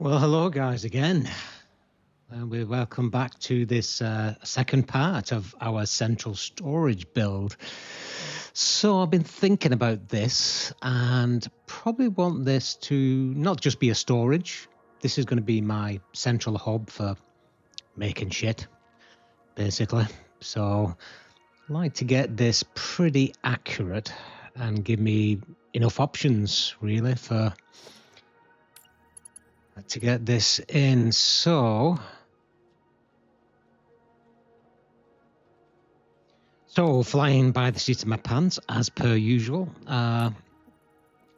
Well, hello guys again, and we welcome back to this second part of our central storage build. So I've been thinking about this and probably want this to not just be a storage. This is going to be my central hub for making shit, basically. So I'd like to get this pretty accurate and give me enough options really for to get this in. So flying by the seat of my pants as per usual,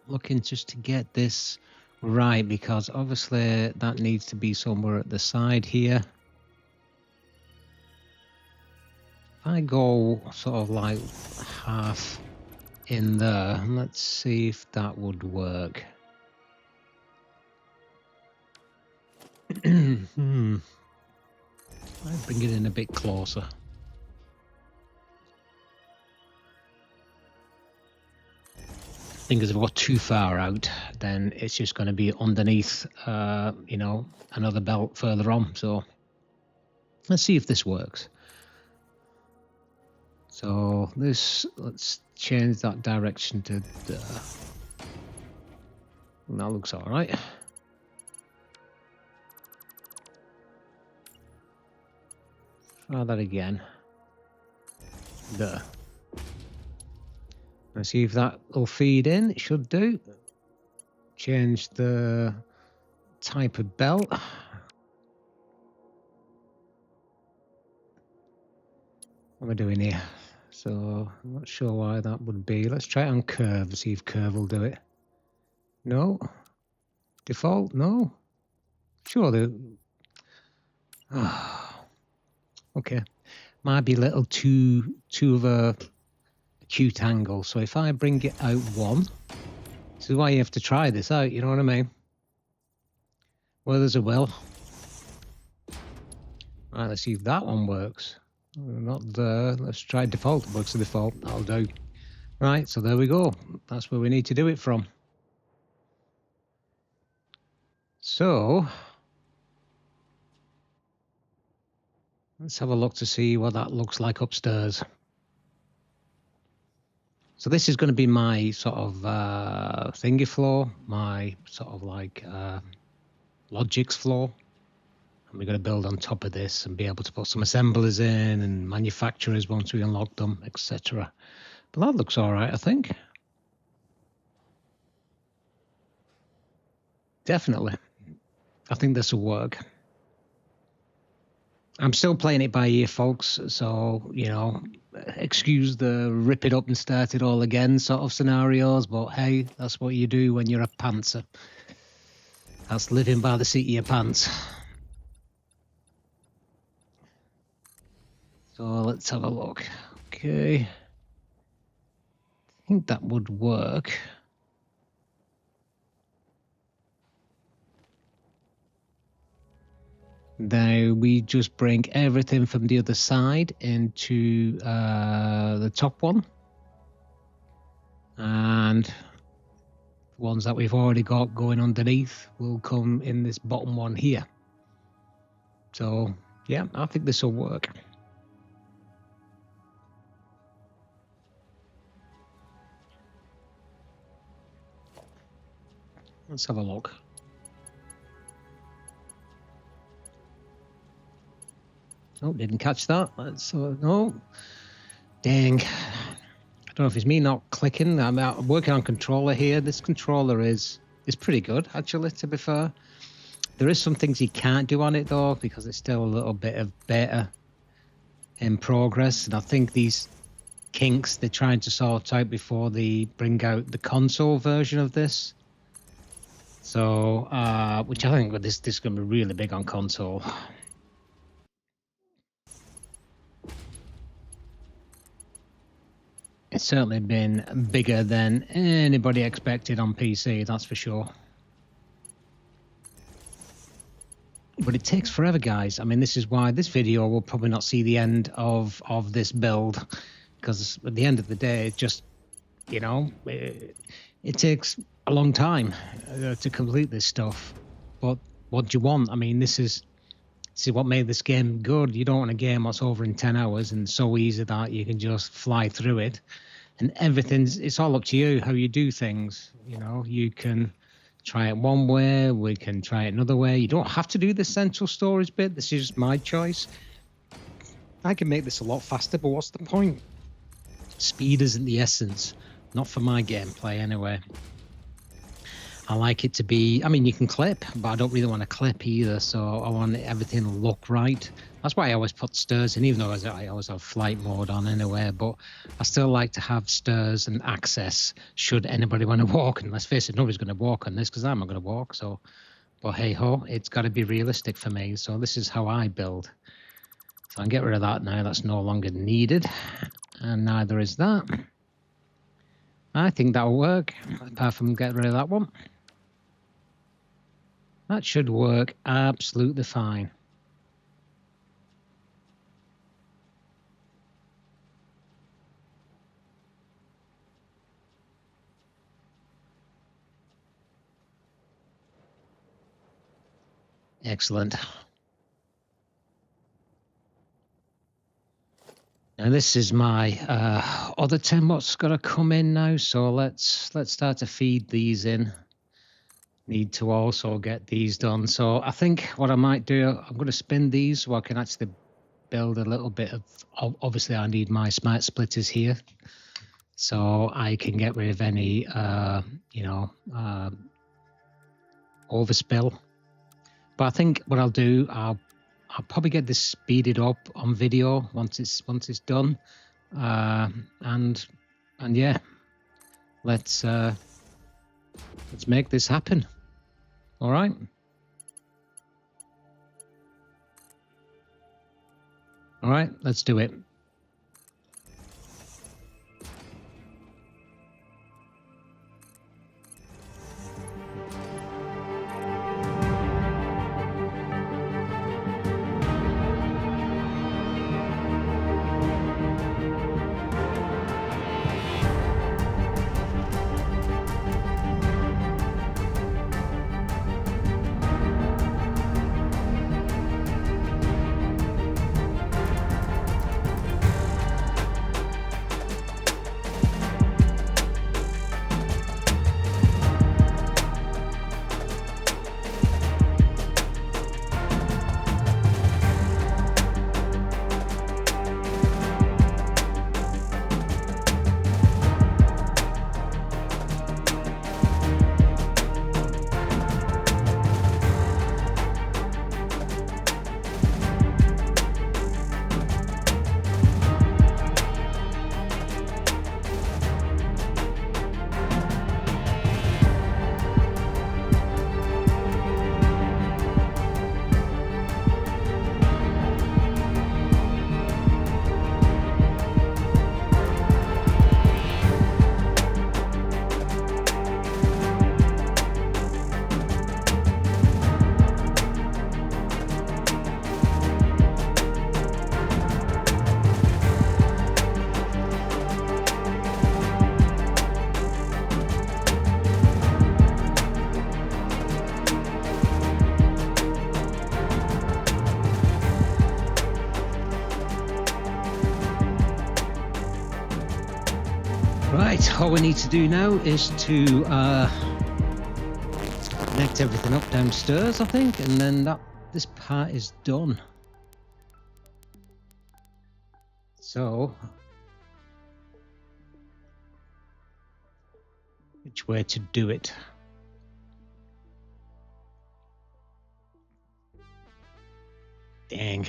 looking just to get this right, because obviously that needs to be somewhere at the side here. If I go sort of like half in there, let's see if that would work. I'll bring it in a bit closer. I think if I go too far out, then it's just going to be underneath, you know, another belt further on. So let's see if this works. So this, let's change that direction to there. That looks all right. Try that again. There. Let's see if that will feed in. It should do. Change the type of belt. What am I doing here? So I'm not sure why that would be. Let's try it on curve and see if curve will do it. No. Default? No. Sure. Okay. Might be a little too of a acute angle. So if I bring it out one, this is why you have to try this out, you know what I mean? Well, there's a will. Right, let's see if that one works. Not there. Let's try default. It works the default. That'll do. Right, so there we go. That's where we need to do it from. So let's have a look to see what that looks like upstairs. So this is going to be my sort of thingy floor, my sort of like logics floor. And we're going to build on top of this and be able to put some assemblers in and manufacturers once we unlock them, etc. But that looks all right, I think. Definitely. I think this will work. I'm still playing it by ear, folks, so, you know, excuse the rip it up and start it all again sort of scenarios, but hey, that's what you do when you're a pantser. That's living by the seat of your pants. So let's have a look. Okay. I think that would work. Now we just bring everything from the other side into the top one. And the ones that we've already got going underneath will come in this bottom one here. So, yeah, I think this will work. Let's have a look. Oh, didn't catch that. Let's no. Dang. I don't know if it's me not clicking. I'm working on controller here. This controller is pretty good, actually, to be fair. There is some things you can't do on it, though, because it's still a little bit of beta in progress. And I think these kinks they're trying to sort out before they bring out the console version of this. So, which I think this is going to be really big on console. It's certainly been bigger than anybody expected on PC, that's for sure. But it takes forever, guys. I mean, this is why this video will probably not see the end of this build, because at the end of the day, it just, you know, it takes a long time to complete this stuff. But what do you want? I mean, this is what made this game good. You don't want a game that's over in 10 hours and so easy that you can just fly through it. And it's all up to you how you do things. You know, you can try it one way, we can try it another way. You don't have to do the central storage bit. This is just my choice. I can make this a lot faster, but what's the point? Speed isn't the essence. Not for my gameplay, anyway. I like it to be... I mean, you can clip, but I don't really want to clip either, so I want everything to look right. That's why I always put stairs in, even though I always have flight mode on anyway, but I still like to have stairs and access should anybody want to walk. And let's face it, nobody's going to walk on this because I'm not going to walk, so... But hey-ho, it's got to be realistic for me, so this is how I build. So I can get rid of that now. That's no longer needed. And neither is that. I think that'll work, apart from getting rid of that one. That should work absolutely fine. Excellent. Now this is my other 10 watts got to come in now, so let's start to feed these in. Need to also get these done. So I think what I might do, I'm going to spin these so I can actually build a little bit of... Obviously I need my smart splitters here, so I can get rid of any overspill. But I think what I'll do, I'll probably get this speeded up on video once it's done, and yeah, let's make this happen. All right. All right, let's do it. Right, all we need to do now is to connect everything up downstairs, I think, and then this part is done. So, which way to do it? Dang.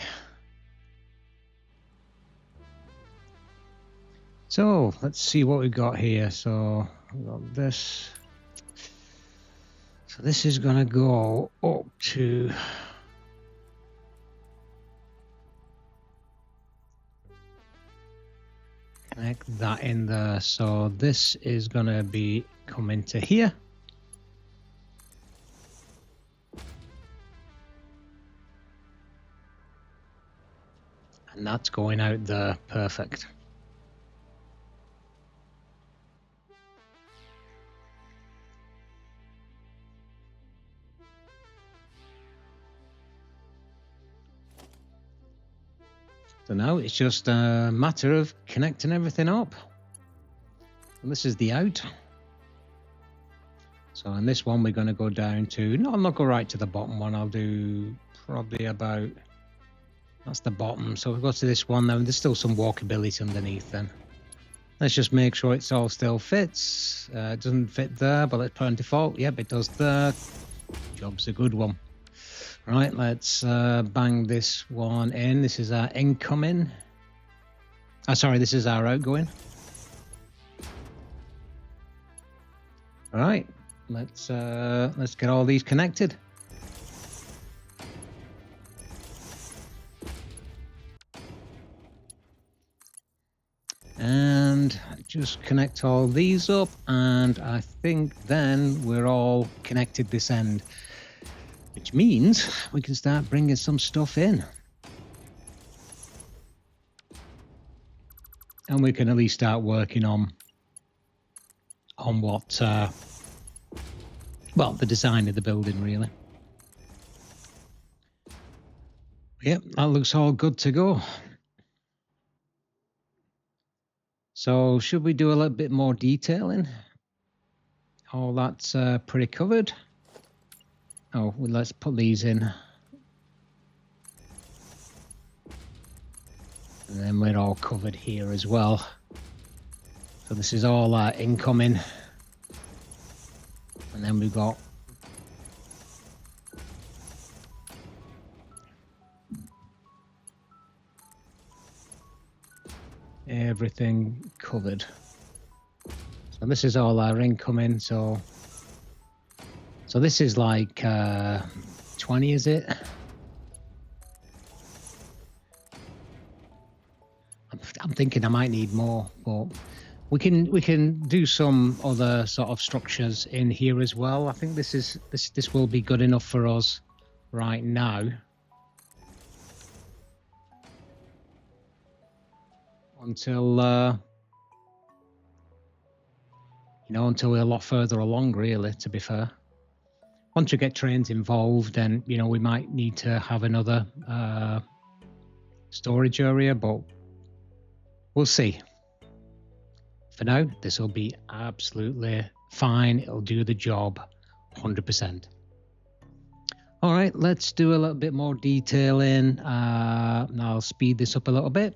So let's see what we got here. So we got this. So this is going to go up to connect that in there. So this is going to be coming to here. And that's going out there. Perfect. So now it's just a matter of connecting everything up. And this is the out. So on this one, we're going to go down to, no, I'll not go right to the bottom one. I'll do probably about, that's the bottom. So we'll go to this one now. There's still some walkability underneath then. Let's just make sure it's all still fits. It doesn't fit there, but let's put on default. Yep, it does there. Job's a good one. Right, let's bang this one in. This is our incoming. Sorry, this is our outgoing. All right, let's get all these connected. And just connect all these up, and I think then we're all connected this end, which means we can start bringing some stuff in. And we can at least start working on what, well, the design of the building, really. Yep, that looks all good to go. So should we do a little bit more detailing? All that's pretty covered. Oh, well, let's put these in. And then we're all covered here as well. So this is all incoming. And then we've got everything covered. So this is all our incoming. So this is like 20, is it? I'm thinking I might need more, but we can do some other sort of structures in here as well. I think this will be good enough for us right now. Until until we're a lot further along, really, to be fair. Once we get trains involved, then we might need to have another storage area, but we'll see. For now, this will be absolutely fine. It'll do the job 100%. All right, let's do a little bit more detailing. I'll speed this up a little bit.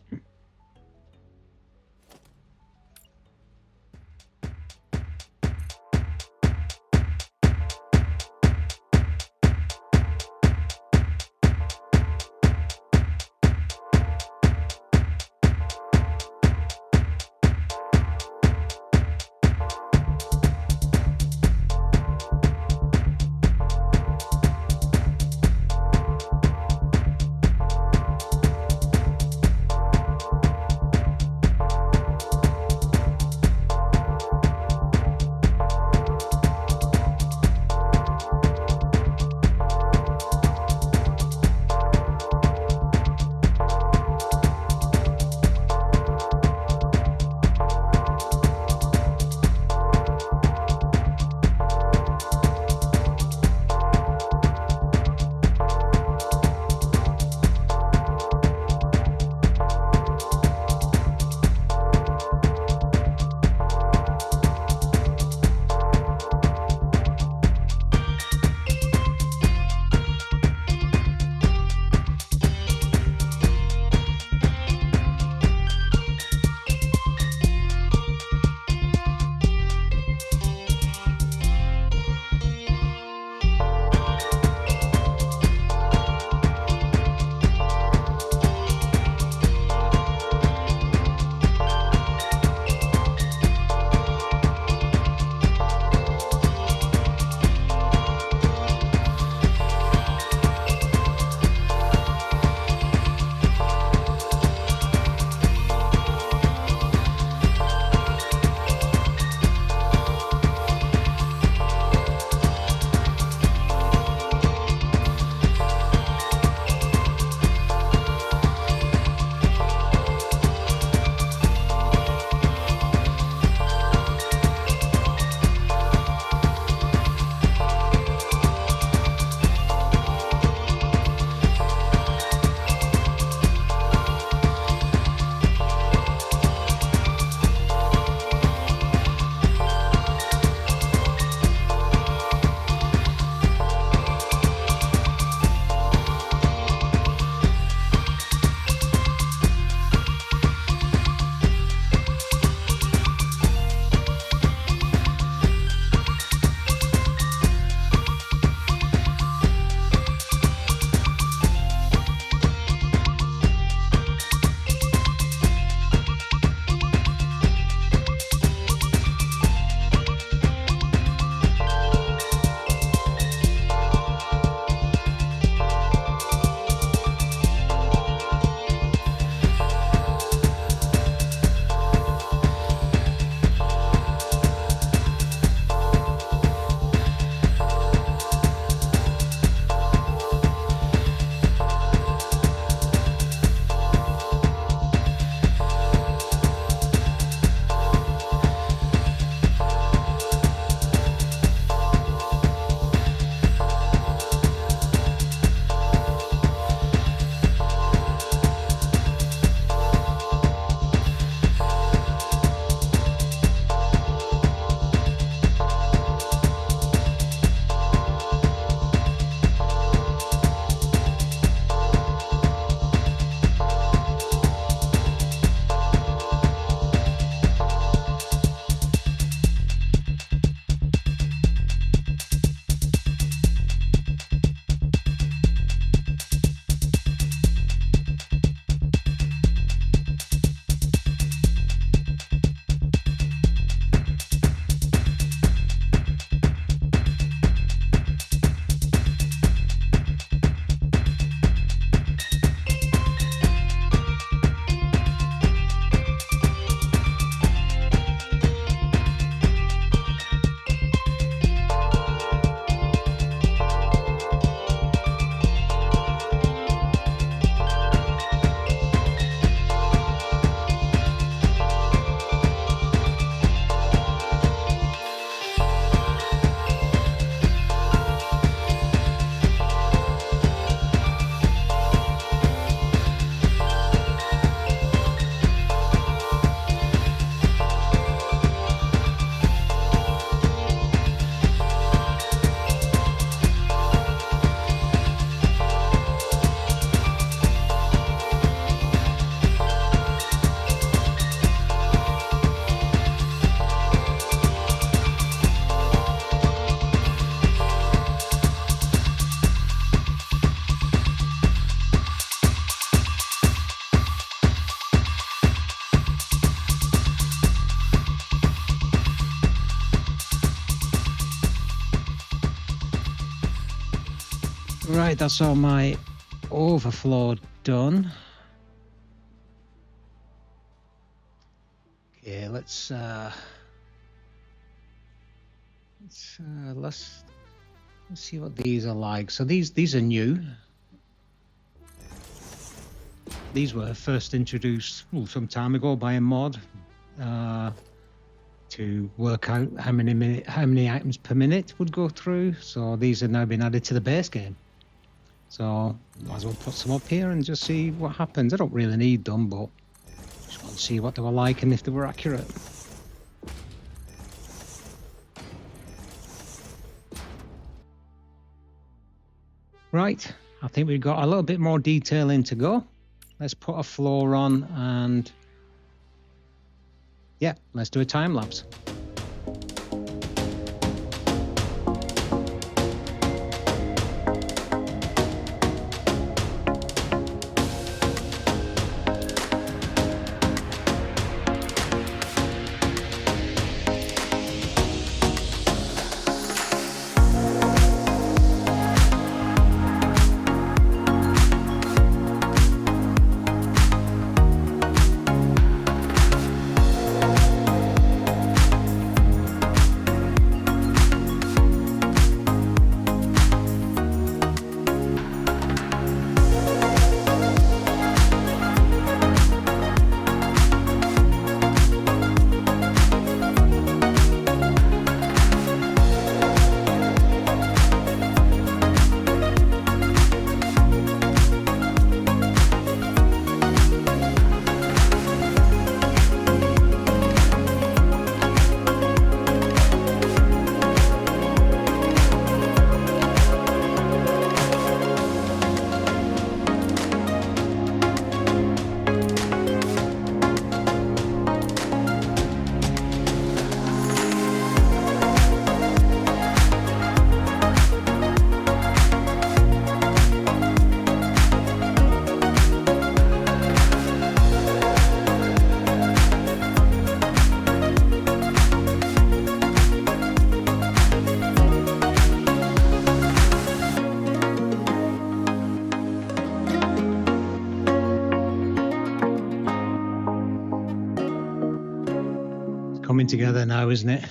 Right, that's all my overflow done. Okay, let's see what these are like. So these are new. These were first introduced some time ago by a mod to work out how many items per minute would go through. So these have now been added to the base game. So might as well put some up here and just see what happens. I don't really need them, but just want to see what they were like and if they were accurate. Right, I think we've got a little bit more detail in to go. Let's put a floor on and yeah, let's do a time lapse. Coming together now, isn't it?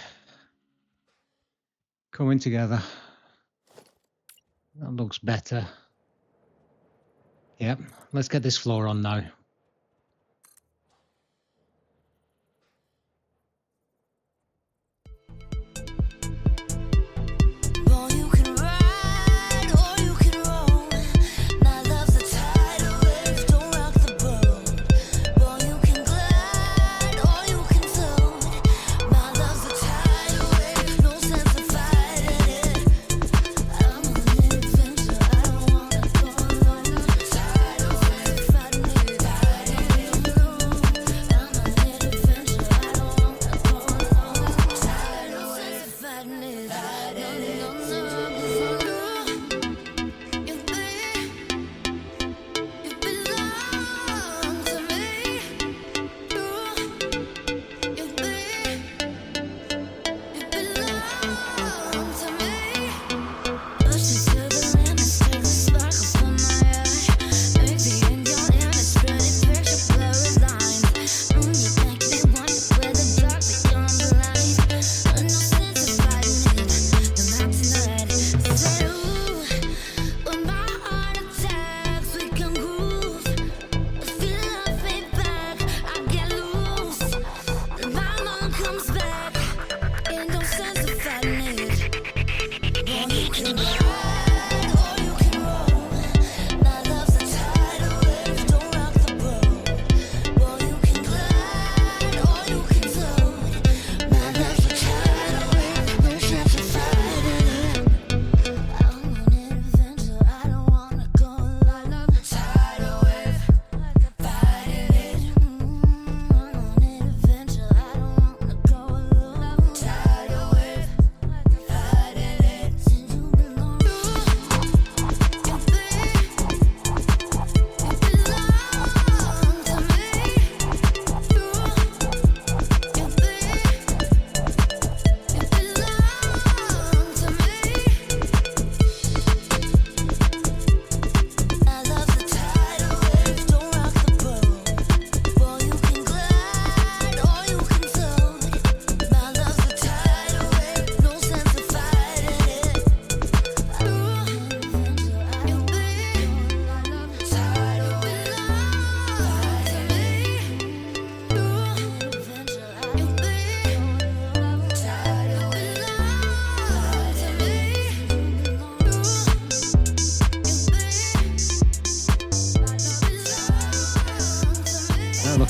Coming together. That looks better. Yep, let's get this floor on now.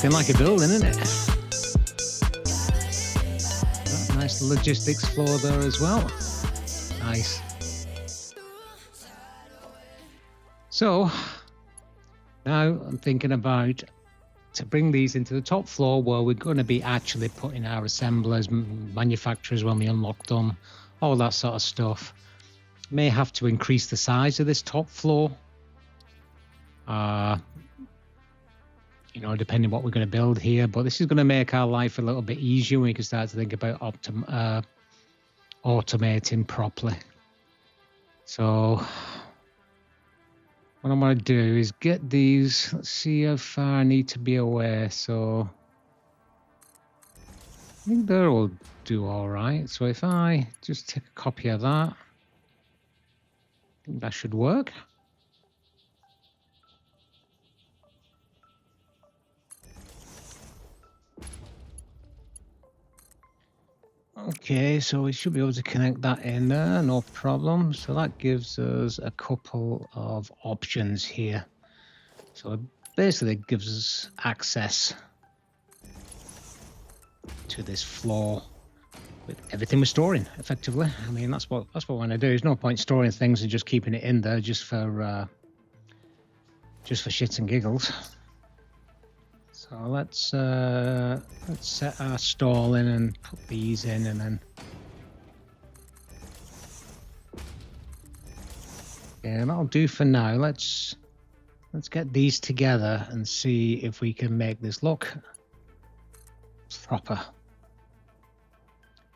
looking like a building, isn't it? Nice logistics floor there as well. Nice. So now I'm thinking about to bring these into the top floor where we're going to be actually putting our assemblers, manufacturers when we unlock them, all that sort of stuff. May have to increase the size of this top floor. You know, depending what we're going to build here, but this is going to make our life a little bit easier. We can start to think about automating properly. So what I'm going to do is get these. Let's see how far I need to be away. So I think that will do all right. So if I just take a copy of that, I think that should work. Okay, so we should be able to connect that in there, no problem. So that gives us a couple of options here. So it basically gives us access to this floor with everything we're storing, effectively. I mean, that's what I want to do. There's no point storing things and just keeping it in there just for shits and giggles. So let's set our stall in and put these in, and then yeah, that'll do for now. Let's get these together and see if we can make this look proper.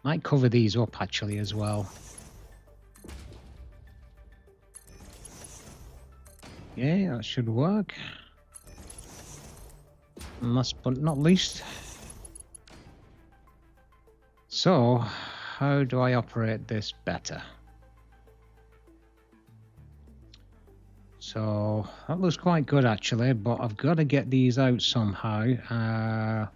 Might cover these up actually as well. Yeah, that should work. And last but not least, so how do I operate this better? So that looks quite good actually, but I've got to get these out somehow.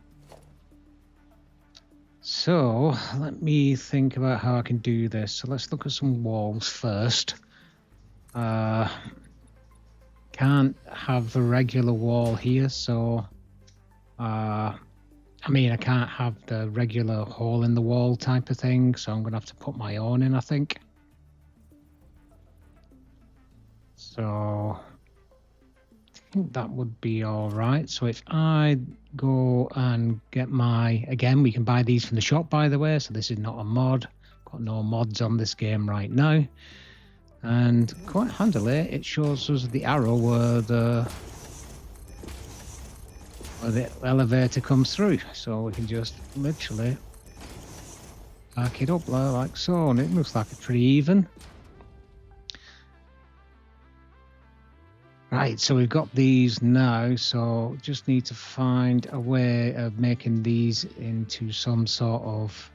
So let me think about how I can do this. So let's look at some walls first. Can't have a regular wall here, so I mean, I can't have the regular hole in the wall type of thing, so I'm going to have to put my own in, I think. So I think that would be all right. So if I go and get again, we can buy these from the shop, by the way, so this is not a mod. Got no mods on this game right now. And quite handily, it shows us the arrow where the elevator comes through, so we can just literally back it up there like so, and it looks like it's pretty even. Right, so we've got these now, so just need to find a way of making these into some sort of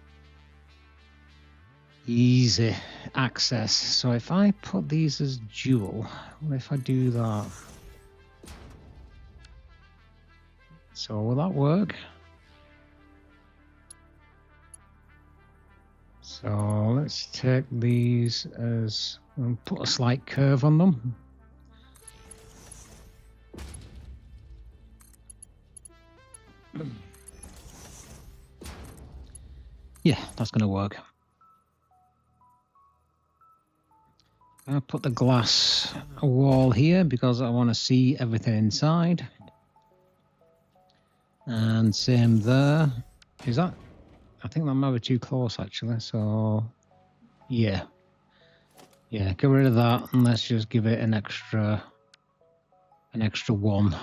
easy access. So if I put these as dual, what if I do that? So will that work? So let's take these as and put a slight curve on them. Yeah, that's going to work. I'll put the glass wall here because I want to see everything inside. And same there. Is that? I think that might be too close actually. So yeah, get rid of that and let's just give it an extra one,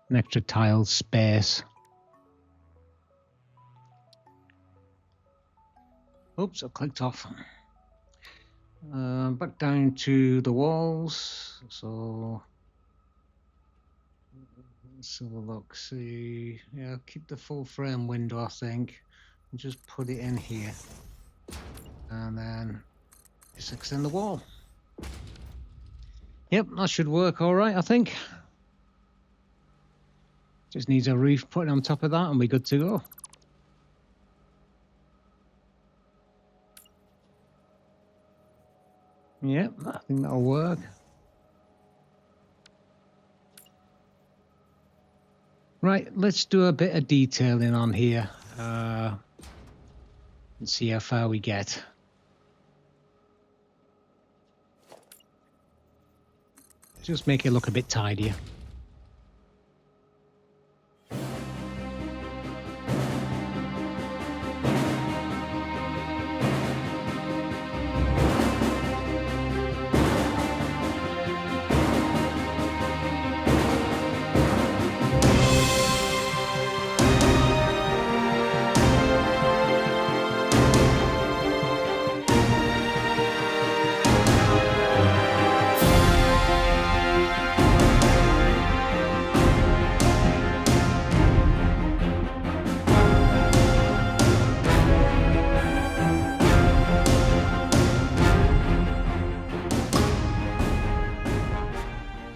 an extra tile space. Oops, I clicked off. Back down to the walls. So let's have a look. See, yeah, keep the full frame window, I think, and just put it in here, and then just extend the wall. Yep, that should work all right, I think. Just needs a roof putting on top of that, and we're good to go. Yep, I think that'll work. Right, let's do a bit of detailing on here and see how far we get. Just make it look a bit tidier.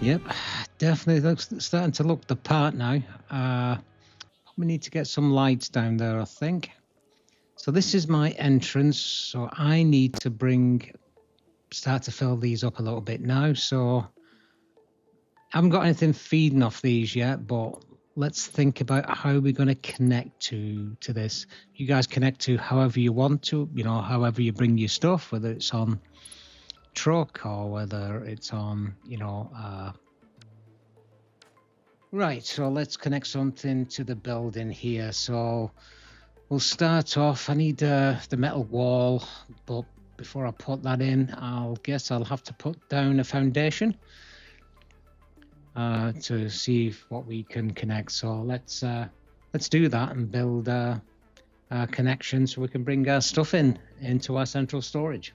Yep, definitely looks starting to look the part now. We need to get some lights down there, I think. So this is my entrance, so I need to start to fill these up a little bit now. So I haven't got anything feeding off these yet, but let's think about how we're going to connect to this. You guys connect to however you want to, however you bring your stuff, whether it's on truck or whether it's on, right. So let's connect something to the building here. So we'll start off. I need the metal wall, but before I put that in, I'll have to put down a foundation to see what we can connect. So let's do that and build a connection so we can bring our stuff into our central storage.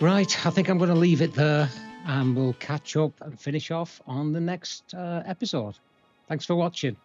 Right, I think I'm going to leave it there, and we'll catch up and finish off on the next episode. Thanks for watching.